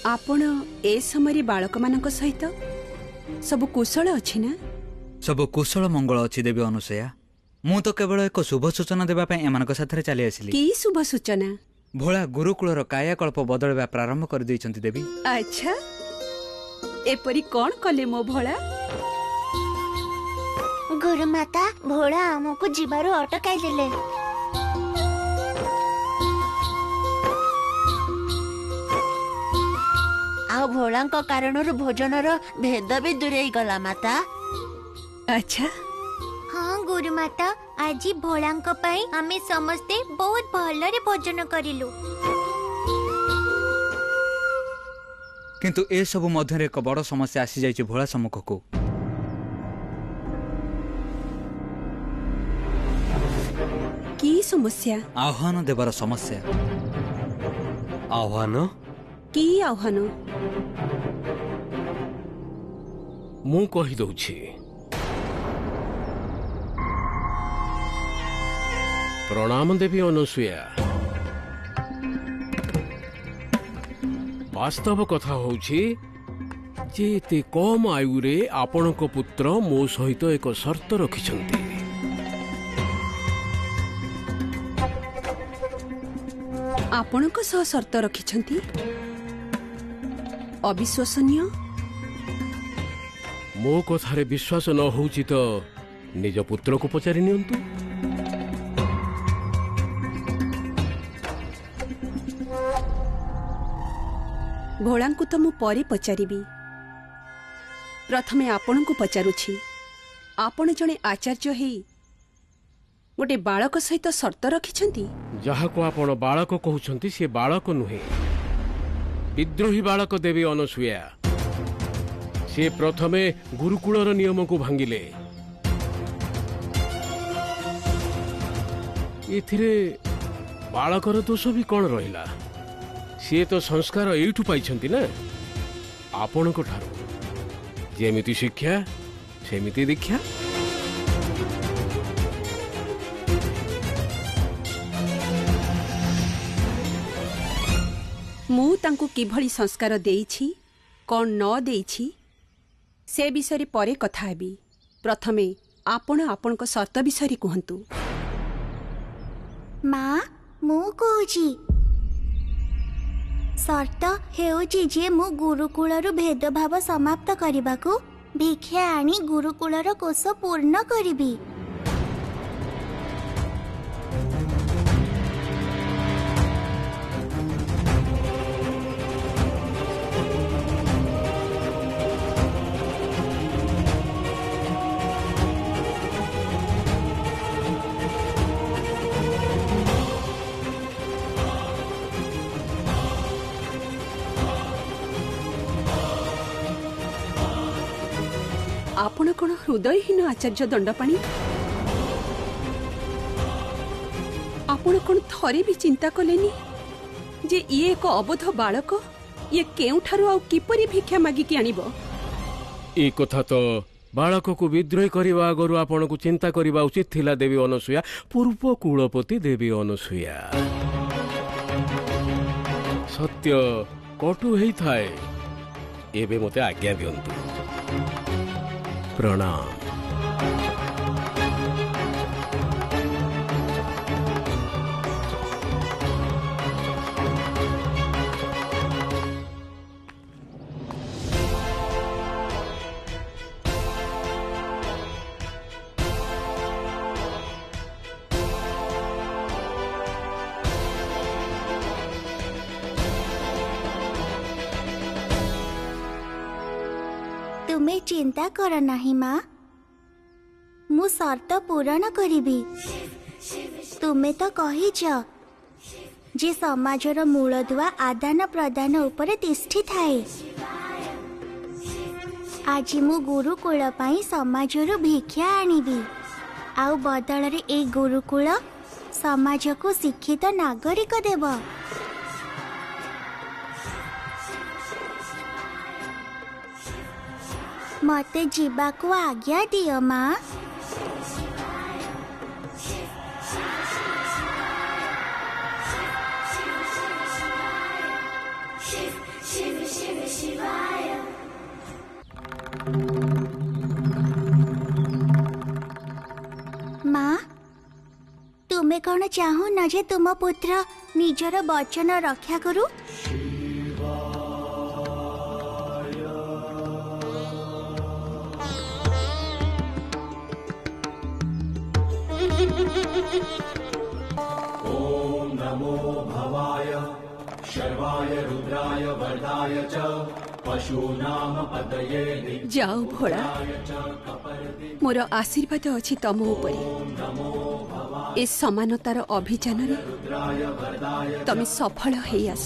आपण ए समय बालक मानक सहित सब कुशल अछि ना? सब कुशल मंगल अछि देवी अनुसया। मु तो केवल एक शुभ सूचना देबा पय एमानक साथरे चली आसिली। की शुभ सूचना? भोला गुरुकुलर कायाकल्प बदलवा प्रारंभ कर दैछन्ति देवी। अच्छा, एपरी कौन कले मो भोला? गुरुमाता भोला आमको जीवारु अटकाई देले। आ भोलांको कारणरु भोजनर भेद भी दूरेई गला माता। अच्छा हाँ गुरुमाता, आज भोलांको पई आमे समस्ते बहुत भलरे भोजन करिलु। किंतु ए सब मध्यरे एक बड़ समस्या आसी जाइछि भोला सम्मुख को। की समस्या? आह्वान देवर समस्या। आह्वान की आह्वान? मु कहि दउछि। प्रणाम देवी अनुसुया। वास्तव कथा होछि जे एते कम आयु रे आपणक पुत्र मो सहित एक शर्त रखिछन्ति। आपणक सह शर्त रखिछन्ति? अविश्वसनीय। मो कथारे विश्वास न होछि तो निज पुत्र को पचारि नियंतु। भोलांकु तो मु परे पचारिबी। प्रथमे आपणकु पचारुछि। आपण जणे आचार्य हेई गोटे बालक सहित शर्त रखिछन्ति? जहा को आपण बालक कहउछन्ति से बालक नुहे, विद्रोही बालक देवी अनुसुया। से प्रथमे गुरुकुलर नियम को भांगिले। एथिरे बालकर दोष भी कौन रहिला? से तो संस्कार एठु पाइछन्ति ना आपणक ठारो। जेमिति शिक्षा सेमिति दीक्षा। मु तांकु किभଳି संस्कार देइछि कोन न देइछि से विषय परे कथा हेबी। प्रथमे आपण आपणक शर्त विषय कहंतु। माँ मु कहूची शर्त हेउची जे मु गुरुकुलर भेदभाव समाप्त करबाकू भिक्षा आनी गुरुकुलर कोष पूर्ण करिबी। आपण कोन हृदयहीन आचार्य दंडपाणी? आपण कोन थरे भी चिंता कलेनी जे ये एक अबोध बालक ये केउठारु आ किपरि भिक्षा मागी कि आनिबो? ए कथा तो बालक को विद्रोही करबा आगरु आपण को चिंता करबा उचित थिला देवी अनुसुया, पूर्व कुलपति देवी अनुसुया। सत्य कटु हेई थाए। एबे मते आज्ञा दियंतु। प्रणाम। तुम्हें चिंता कर नाही माँ, मु शर्त पूरण करिबी। तुम्हें तो कहिछ जे समाजर मूलदुआ आदान प्रदान उपरे तिष्ठि थाए। आज मु गुरुकुल पाई समाजर भिक्षा आनिबी। आउ बदल रे ए गुरुकुल समाज को शिक्षित नागरिक देव। मते जीवा को आज्ञा दियो माँ। माँ तुमे कौन चाहू न जे तुम पुत्र निजर वचन रक्षा करू? जाओ भोला, मोर आशीर्वाद अछि तम उपरे। ए समानतार अभियान तमे सफल हेई आस।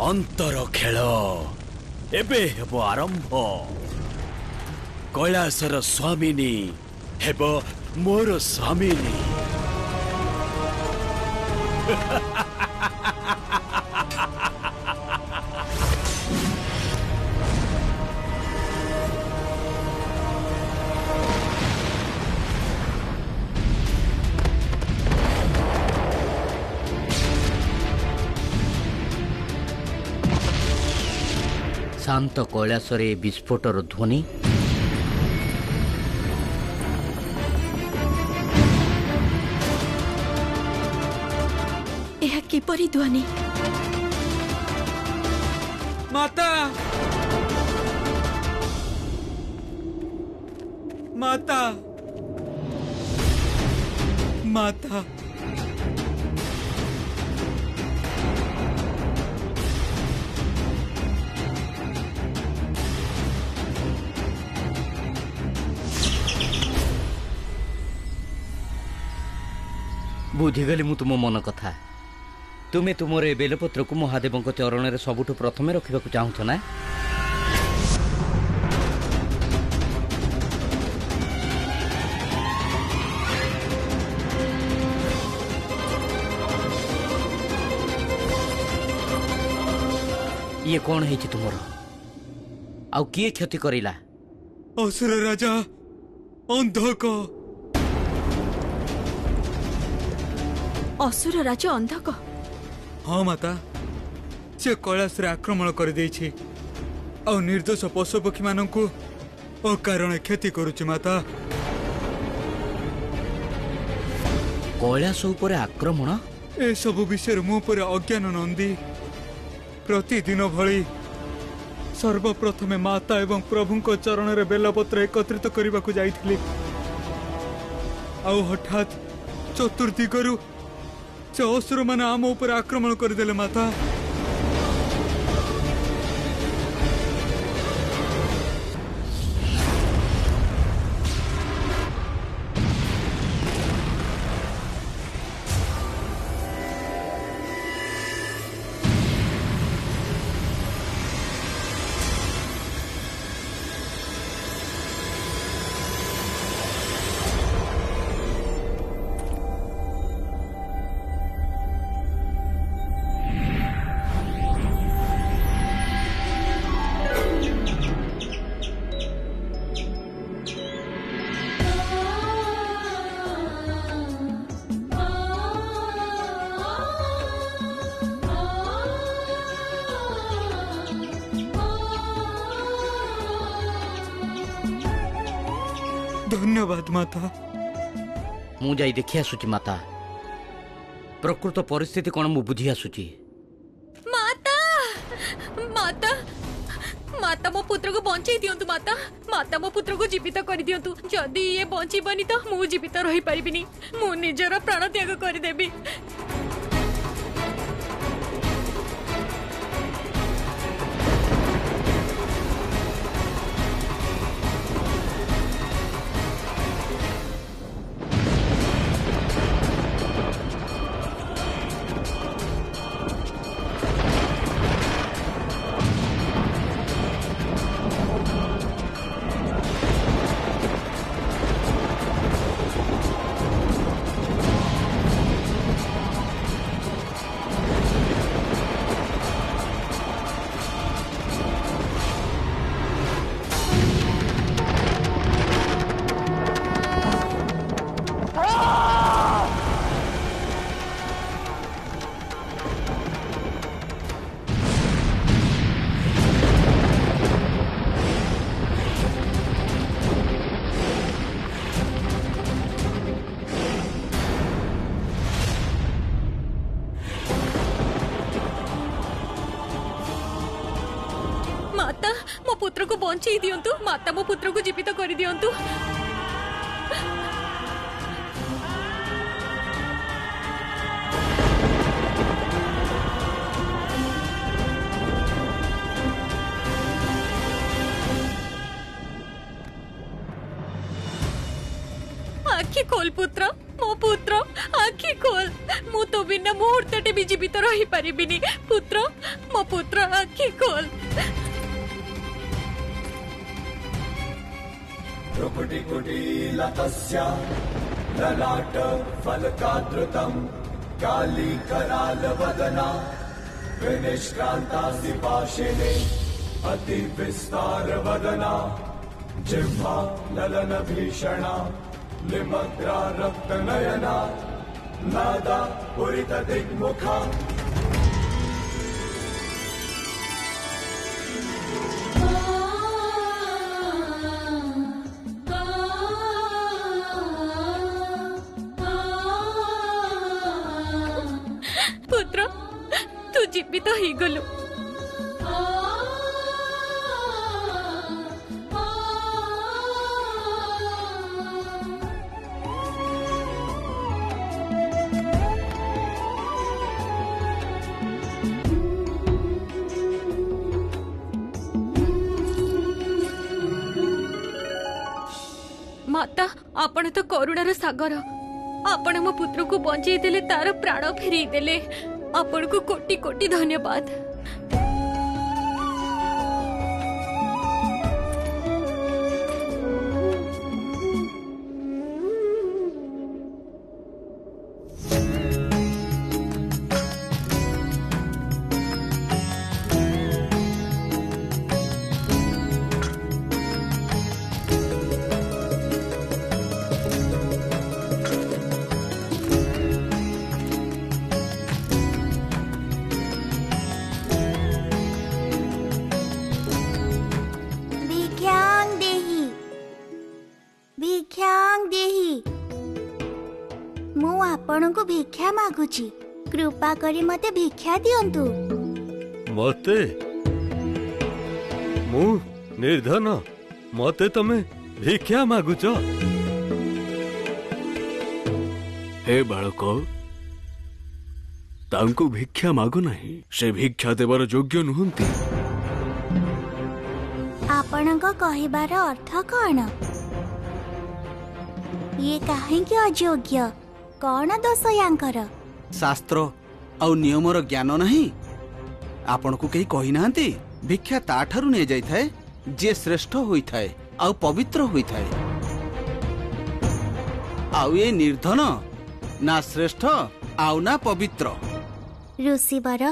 अंतर खेल एबे हेबो आरंभ। कैलासर स्वामिनी हेबो मोर स्वामिनी। शांत कैलासरे विस्फोटर ध्वनि। यह किपरि ध्वनि? माता, माता, माता, बुझीगली मु तुम मन कथा। तुमे तुमर ए बेलपत्र को महादेव चरण में सबुठ प्रथमे रखा चाहूछ ना? ये कौन है तुमर? आउ किए क्षति करिला? असुर राजा अंधक। असुर राजा अंधक? हाँ माता, से कैलास आक्रमण कर देछि और निर्दोष पशुपक्षी मानकु अकारण क्षति करुछि माता। कैलास उपर आक्रमण? ए सब विषय मु पर अज्ञान नंदी। प्रतिदिन भली सर्वप्रथमे माता एवं प्रभुंक चरण रे बेलपत्र एकत्रित करने को जाइथिली। आउ हठात चतुर्दिगरु से असुर माने आम ऊपर आक्रमण करदेले माता। धन्यवाद माता। मु जाई देखि आसुची माता। प्रकृत परिस्थिति कौन मु बुझी आसुची। माता माता माता मो पुत्र को बंचाई दियंतु। माता माता मो पुत्र को जीवित कर दियंतु। जदि ये बंचीबनी तो मु जीवित रही परिबिनी। मु निजर प्राण त्याग कर देबी। पुत्र को बंचेई दियंतु माता मो पुत्र को जीवित कर दियंतु आखि खोल पुत्र मो पुत्र आखि खोल मु तो बिना मुहूर्तटे भी जीवित रही परिबिनी पुत्र मो पुत्र आखि खोल रुकुटिकुटीलतस्य ललाट फलकादृतम् काली करालवदना विनिष्क्रान्तासि पाशिने अतिविस्तारवदना जिह्वा ललनभीषणा निमग्रा रक्तनयना नादा पुरितदिग्मुखा पुत्र तू जीवित ही गलु माता आपण तो करुणार सागर आपण मो पुत्र को बंचई देले तार प्राण फेरी देले आपण को कोटि कोटि धन्यवाद मु आपण को भिक्षा मागुची कृपा करी मते भिक्षा दियंतु मते मु निर्धन मते तमे भिक्षा मागुच हे बालक तांको भिक्षा मागु नहीं से भिक्षा देवर योग्य नुहंती आपण को कहिबार अर्थ कौन ये काहेकि अयोग्य कौन दोष यांकर शास्त्र आउ नियमर ज्ञान नहीं आपण को कहीं कही नांती भिक्षा ता ठारू ने जाई थाए जे श्रेष्ठ होई थाए आउ पवित्र होई थाए आउ ये निर्धन ना श्रेष्ठ आउ ना पवित्र ऋषिवर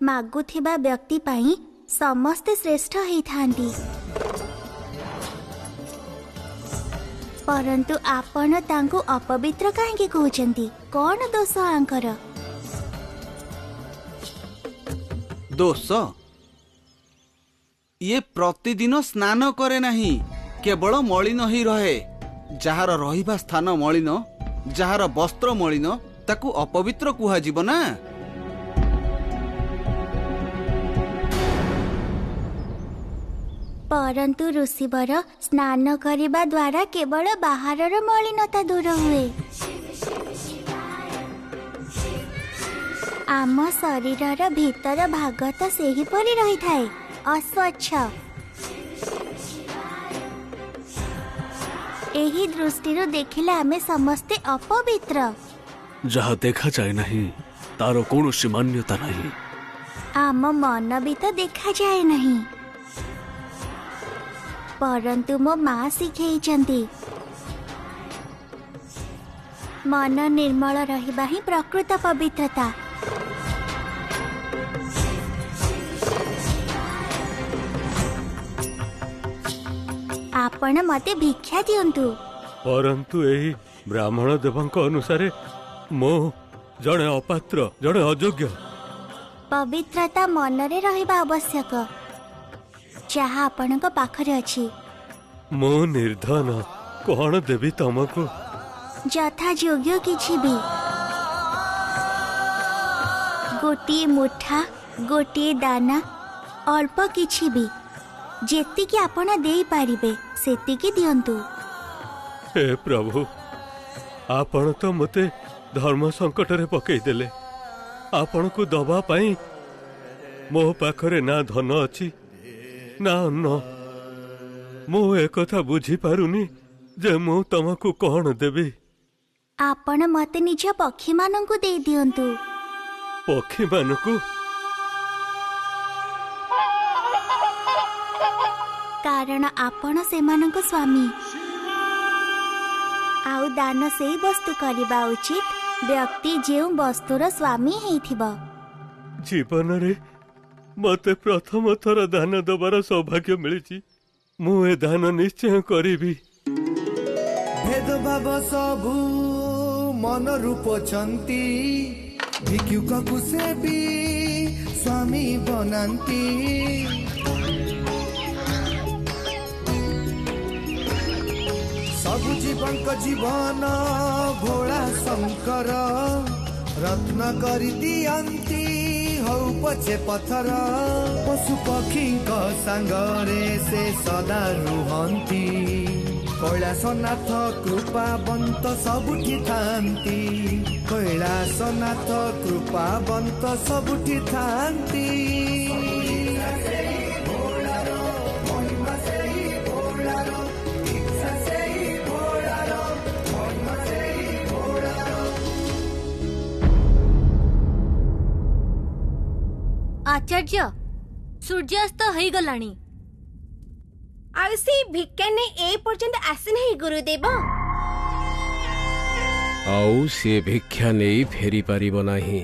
मागुथिबा व्यक्ति पाई समस्ते श्रेष्ठ हेई थांती परंतु आपण तांको अपवित्र काहेकि कहउचंती कौन दोष आंकर दोष ये प्रतिदिन स्नान करे नहीं केवल मलिन ही रहे जार रहिबा स्थान मलिन जार वस्त्र मलिन ताकू अपवित्र कुहा जीव ना परंतु ऋषिवर स्नान करिबा द्वारा केवल बाहरर मलिनता दूर हुए आम शरीरर भीतर भाग तो सेही परी रही थाए अस्वच्छ एही दृष्टिरु देखिले आमे समस्ते अपवित्र जहाँ देखा जाए नहीं तारो कौनसी मान्यता नहीं आम मन भी तो देखा जाए नहीं परंतु मो माँ शिखेइचंती मन निर्मल रहिबा ही प्रकृत पवित्रता आपण मते भिक्षा दियंतु परंतु एही ब्राह्मण देवଙ୍କ अनुसारे मो जणे अपात्र जणे अयोग्य पवित्रता मनरे रहिबा आवश्यक जहाँ आपणक पाखरे अछि मो निर्धन कौन देवी तुमको यथा योग्य किछि भी गोटिए मुठा गोटिए दाना अल्प किछि भी जेतिकी आपण देई पारिबे सेतिकी दियंतु। हे प्रभु आपण तो मते धर्म संकट रे पकई देले। आपण को दबा पाई मो पाखरे ना धन अछि ना अन्न। मो एकथा बुझी पारुनी जे मु तुमको कौन देबी। आपण मते निज पक्षी मानंकु दे दियंतु। पक्षी मानकु कारण आपण सेमानंक स्वामी। आउ दान से वस्तु करबा उचित व्यक्ति जेउ वस्तुर स्वामी हेथिबो। जीवन रे मते प्रथम थर दान दबार सौभाग्य मिली। मु ए दान निश्चय करिबी। भेदभाव सबु मन रूप चंती भिक्षुक कुसे भी स्वामी बनांती। सबु जीवन का जीवन भोला शंकर रत्न करी दियंती हौ पछे पथर। पशु पक्षी सांगरे से सदा रुहंती। कैलासनाथ कृपावंत सबुठी थांती। कैलासनाथ कृपावंत सबुठी थांती। आचार्य सूर्यास्त हो गलानी। आउसी भिक्षा ने ए पर्यंत आसी नहीं गुरुदेव। आउ से भिक्षा नहीं फेरी पारिब नाही।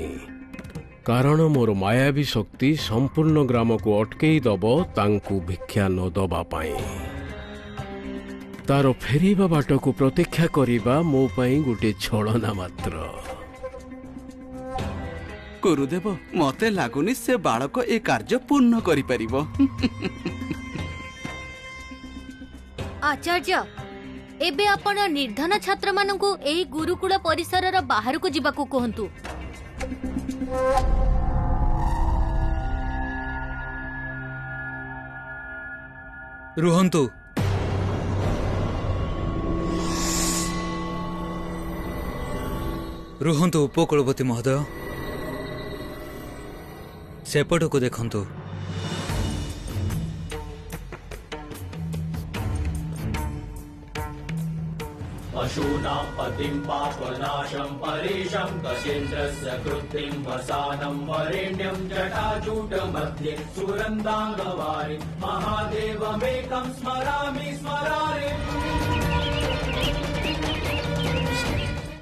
कारण मोर मायावी शक्ति संपूर्ण ग्राम को अटकई दब तांकु भिक्षा न दबा पाई। तार फेरिबा बाट को प्रतीक्षा करिबा मो पाई गुटे छलना मात्र। गुरुदेव मते लागुनी से बालक ए कार्य पूर्ण करि परिबो। आचार्य एबे आपण निर्धन छात्र मानकु एही गुरुकुल परिसरर बाहर को जिबाकू कहंतु। रुहंतु रुहंतु उपकुलपति महोदय सेपट को देखंतु। पशूनां पतिं पापनाशं परेशं गजेन्द्रस्य कृत्रिं वसानं वरेण्यं जटाजूटमध्ये सुगन्धाङ्गवारि महादेवमेकं स्मरामि स्मरारे।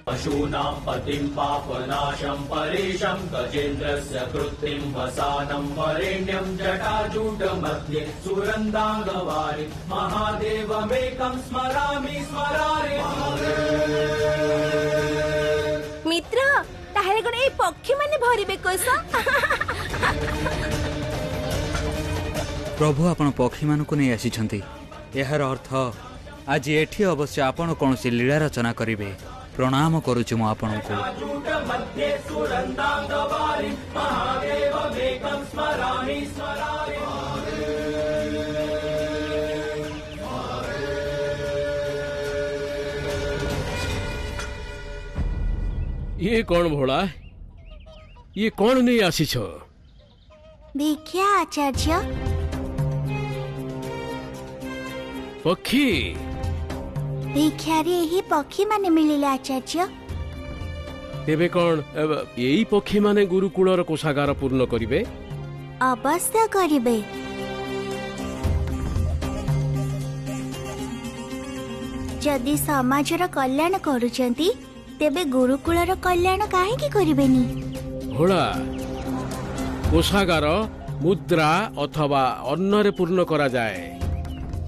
पशूनां पतिं पापनाशं परेशं गजेन्द्रस्य कृत्रिं वसानं वरेण्यं जटाजूटमध्ये सुगन्धाङ्गवारि महादेवमेकं स्मरामि स्मरारे। मित्र ताहेले कोन ए पक्षी माने भरिबे कोस। प्रभु आपण पक्षी मानकु नै आसीछंती। एहार अर्थ आज एठी अवश्य आपण कोनसी लीला रचना करिवे। प्रणाम करुछु मु आपनको। ये कौन भोला ये कौन नहीं आसी छो? भिक्षा आचार्य। पक्षी भिक्षारी ही पक्षी माने मिलिले आचार्य। तेबे कौन यही पक्षी माने गुरुकुलर कोषागार पूर्ण करिवे? अवश्य करिवे। जदि समाजर कल्याण करूचंती तेबे गुरुकुलर कल्याण काहे की करिवेनी? भोला कोषागार मुद्रा अथवा अन्न रे पूर्ण करा जाए।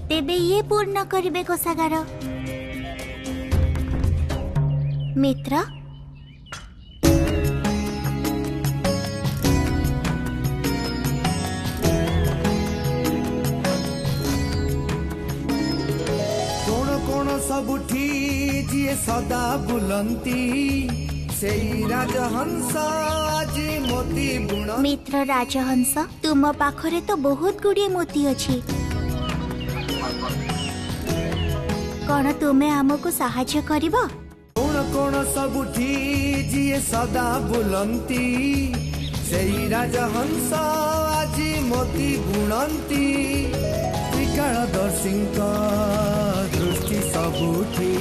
तेबे ये पूर्ण करिवे कोषागार। मित्र कोण कोण सबुठी जिए सदा बुलंती सेई राजहंस आजी मोती बुण। मित्र राजहंस तुम पाखरे तो बहुत गुड़िए मोती अछि। कौन तुमे आमको साहाय्य करिबो? कोण कोण सबुठी जिए सदा बुलंती सेई राजहंस आजी मोती बुणंती त्रिकालदर्शीଙ୍କ दृष्टि सबुठी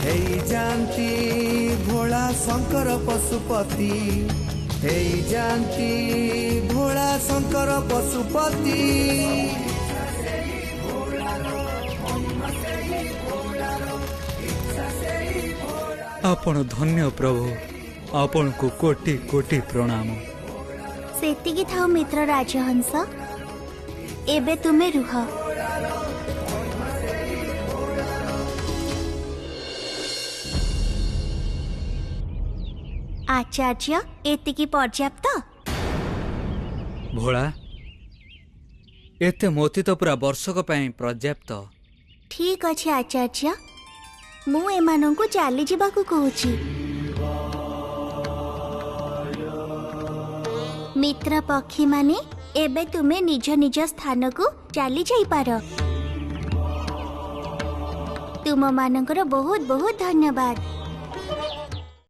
हेई जानती भोला शंकर पशुपति हेई जानती भोला शंकर पशुपति। आपण धन्य प्रभु, आपण को कोटि कोटि प्रणाम। सेतिकी थाओ मित्र राजहंस, एबे तुमे रुह। आचार्य एतिकी पर्याप्त? भोला एते मोती तो पूरा वर्षक ପାଇଁ पर्याप्त। ठीक अछि आचार्य, मु एमानंकु चाली जिबाकु कहूची। मित्र पक्षी माने एबे तुमे निज निज स्थान को चाली जाई पार। तुम मानकर बहुत बहुत धन्यवाद।